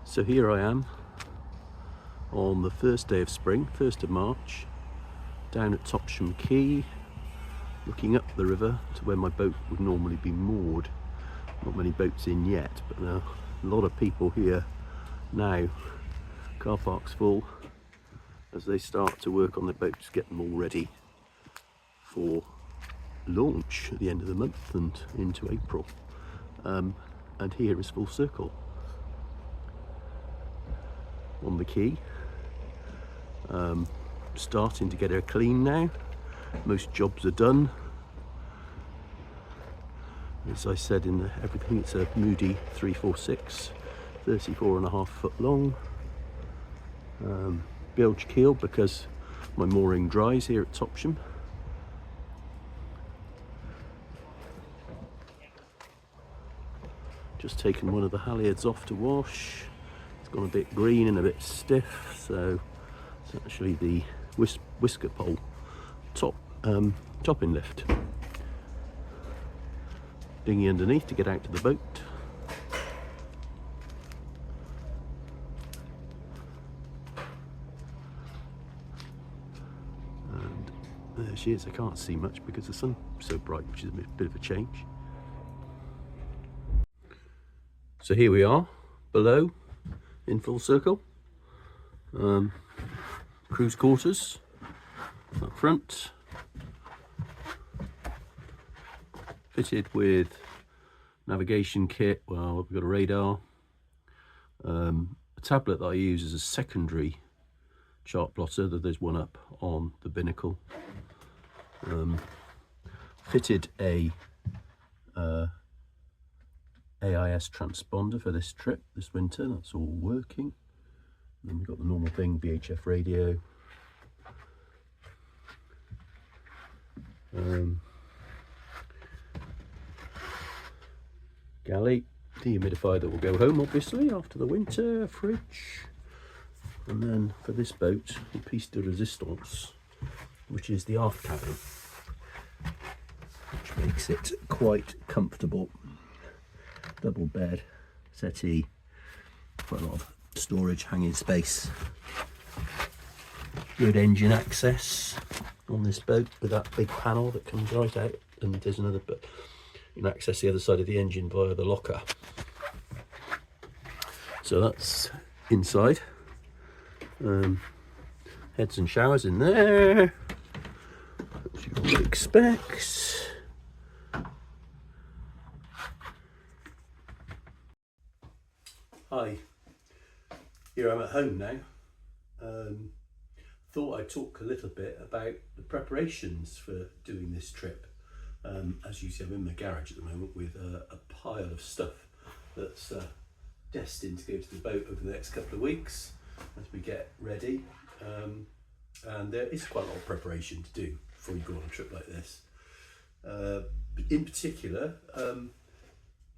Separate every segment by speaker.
Speaker 1: So here I am on the first day of spring, 1st of March, down at Topsham Quay, looking up the river to where my boat would normally be moored. Not many boats in yet, but there are a lot of people here now. Car park's full as they start to work on their boats, get them all ready for launch at the end of the month and into April. And here is Full Circle on the quay, starting to get her clean now. Most jobs are done. As I said in everything, it's a Moody 346, 34.5 foot long, bilge keel because my mooring dries here at Topsham. Just taken one of the halyards off to wash. It's gone a bit green and a bit stiff, so it's actually the whisker pole topping lift. Dinghy underneath to get out to the boat. And there she is. I can't see much because the sun's so bright, which is a bit of a change. So here we are below in Full Circle. Cruise quarters up front, fitted with navigation kit. Well, we've got a radar, a tablet that I use as a secondary chart plotter, that there's one up on the binnacle. Fitted a AIS transponder for this trip this winter. That's all working. And then we've got the normal thing, VHF radio. Galley, dehumidifier that will go home obviously after the winter, fridge. And then for this boat, a piece de resistance, which is the aft cabin, which makes it quite comfortable. Double bed, settee, quite a lot of storage, hanging space. Good engine access on this boat with that big panel that comes right out, and there's another bit. You can access the other side of the engine via the locker. So that's inside. Heads and showers in there, as you would expect. Hi, here I'm at home now. Thought I'd talk a little bit about the preparations for doing this trip. As you see, I'm in my garage at the moment with a pile of stuff that's destined to go to the boat over the next couple of weeks as we get ready. And there is quite a lot of preparation to do before you go on a trip like this. In particular,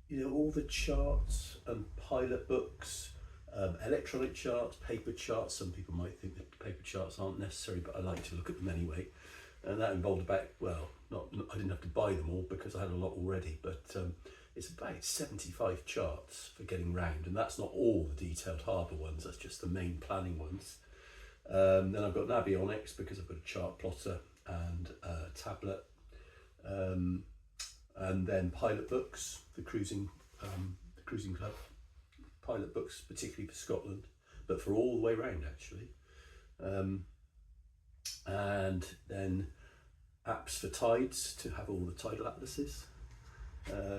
Speaker 1: you know, all the charts and pilot books, electronic charts, paper charts. Some people might think that paper charts aren't necessary, but I like to look at them anyway. And that involved about, well, I didn't have to buy them all because I had a lot already, but it's about 75 charts for getting round, and that's not all the detailed harbour ones, that's just the main planning ones. Then I've got Navionics because I've got a chart plotter and a tablet, and then pilot books, the cruising club pilot books, particularly for Scotland, but for all the way round actually. And then apps for tides to have all the tidal atlases.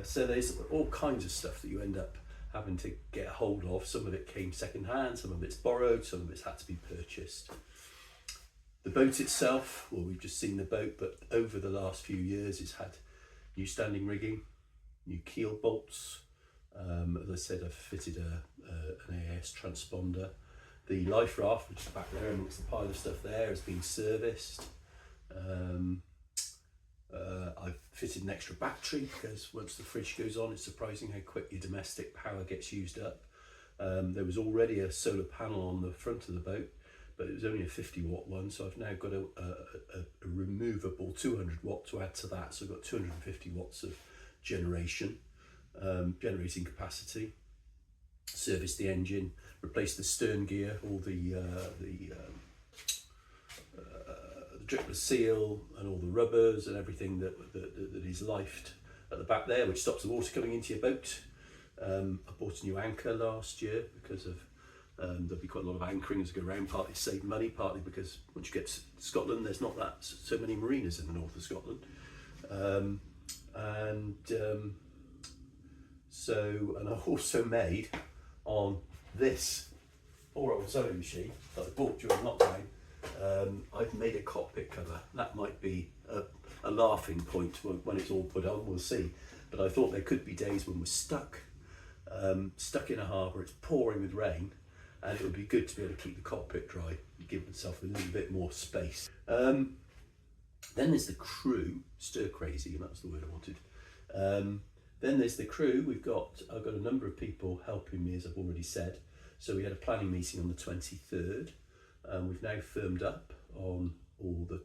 Speaker 1: So there's all kinds of stuff that you end up having to get hold of. Some of it came second hand, some of it's borrowed, some of it's had to be purchased. The boat itself, well, we've just seen the boat, but over the last few years it's had new standing rigging, new keel bolts. As I said, I've fitted an AIS transponder. The life raft, which is back there amongst the pile of stuff there, has been serviced. I've fitted an extra battery because once the fridge goes on, it's surprising how quick your domestic power gets used up. There was already a solar panel on the front of the boat, but it was only a 50 watt one, so I've now got a removable 200 watt to add to that, so I've got 250 watts of generating capacity. service the engine, replace the stern gear, all the dripless seal and all the rubbers and everything that is lifed at the back there, which stops the water coming into your boat. I bought a new anchor last year because of there'll be quite a lot of anchoring as I go around, partly to save money, partly because once you get to Scotland there's not so many marinas in the north of Scotland. And I also made on this poor old sewing machine that I bought during lockdown, I've made a cockpit cover. That might be a laughing point when it's all put on, we'll see. But I thought there could be days when we're stuck in a harbour, it's pouring with rain, and it would be good to be able to keep the cockpit dry, give myself a little bit more space. Then there's the crew, stir crazy, and that's the word I wanted. Then there's the crew. I've got a number of people helping me, as I've already said. So we had a planning meeting on the 23rd. We've now firmed up on all the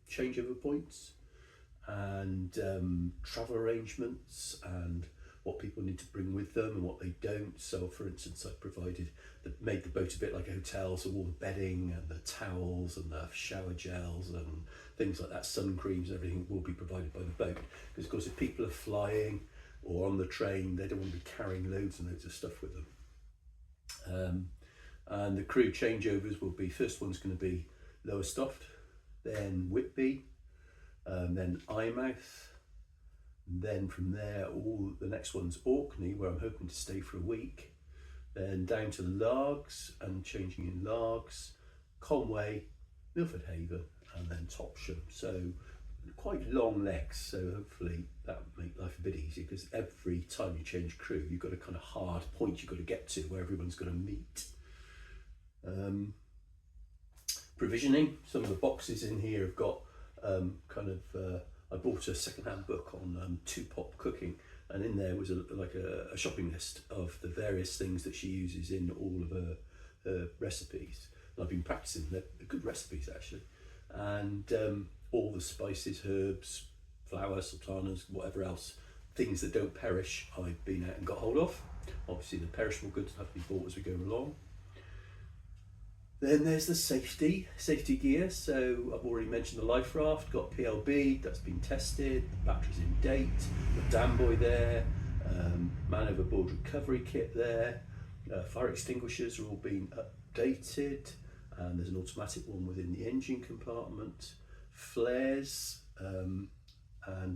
Speaker 1: changeover points and travel arrangements and what people need to bring with them and what they don't. So for instance, made the boat a bit like a hotel, so all the bedding and the towels and the shower gels and things like that, sun creams and everything will be provided by the boat. Because of course if people are flying or on the train, they don't want to be carrying loads and loads of stuff with them. And the crew changeovers will be, first one's going to be Lowestoft, then Whitby, then Eyemouth, and then from there the next one's Orkney, where I'm hoping to stay for a week, then down to Largs and changing in Largs, Conway, Milford Haven, and then Topsham. So quite long legs, so hopefully that will make life a bit easier, because every time you change crew you've got a kind of hard point you've got to get to where everyone's going to meet. Provisioning, some of the boxes in here have got I bought a second-hand book on two-pot cooking, and in there was a shopping list of the various things that she uses in all of her recipes. And I've been practicing, they're good recipes actually, and all the spices, herbs, flour, sultanas, whatever else, things that don't perish, I've been out and got hold of. Obviously the perishable goods have to be bought as we go along. Then there's the safety gear. So I've already mentioned the life raft, got PLB, that's been tested, the battery's in date, got dam buoy there, man overboard recovery kit there, fire extinguishers are all being updated, and there's an automatic one within the engine compartment, flares, and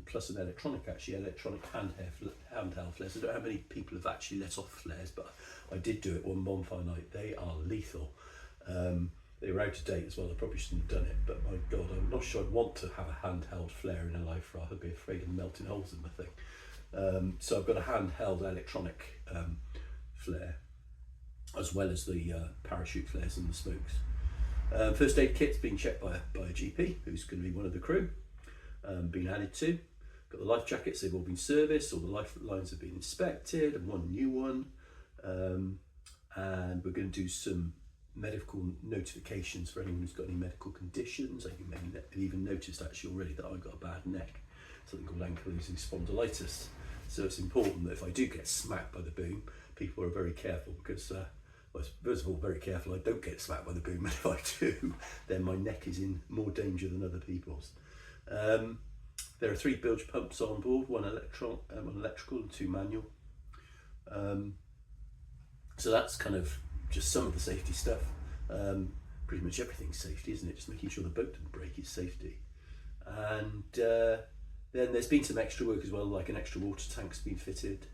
Speaker 1: plus an electronic handheld flares. I don't know how many people have actually let off flares, but I did do it one bonfire night. They are lethal. They were out of date as well, I probably shouldn't have done it, but my god, I'm not sure I'd want to have a handheld flare in a life raft. I'd be afraid of melting holes in the thing. So I've got a handheld electronic flare, as well as the parachute flares and the smokes. First aid kit's been checked by a GP, who's going to be one of the crew, been added to. Got the life jackets, they've all been serviced, all the lifelines have been inspected, and one new one. And we're going to do some medical notifications for anyone who's got any medical conditions. You may have even noticed actually already that I've got a bad neck, something called ankylosing spondylitis. So it's important that if I do get smacked by the boom, people are very careful, because first of all, very careful I don't get smacked by the boom, and if I do, then my neck is in more danger than other people's. There are 3 bilge pumps on board, one electrical and 2 manual. So that's kind of just some of the safety stuff. Pretty much everything's safety, isn't it? Just making sure the boat doesn't break is safety. And then there's been some extra work as well, like an extra water tank's been fitted.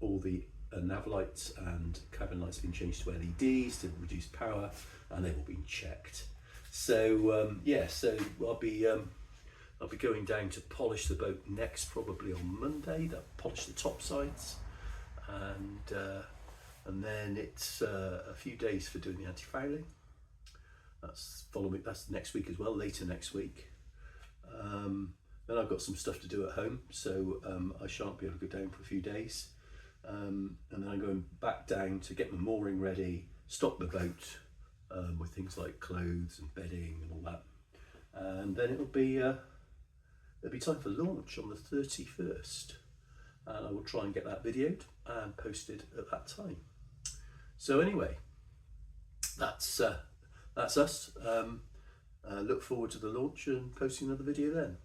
Speaker 1: All the nav lights and cabin lights have been changed to LEDs to reduce power, and they've all been checked. So so I'll be going down to polish the boat next, probably on Monday. They'll polish the top sides, and then it's a few days for doing the anti-fouling. That's next week as well, later next week. Then I've got some stuff to do at home, so I shan't be able to go down for a few days. And then I'm going back down to get my mooring ready, stock the boat with things like clothes and bedding and all that. And then it'll be time for launch on the 31st. and I will try and get that videoed and posted at that time. So anyway, that's us. Look forward to the launch and posting another video then.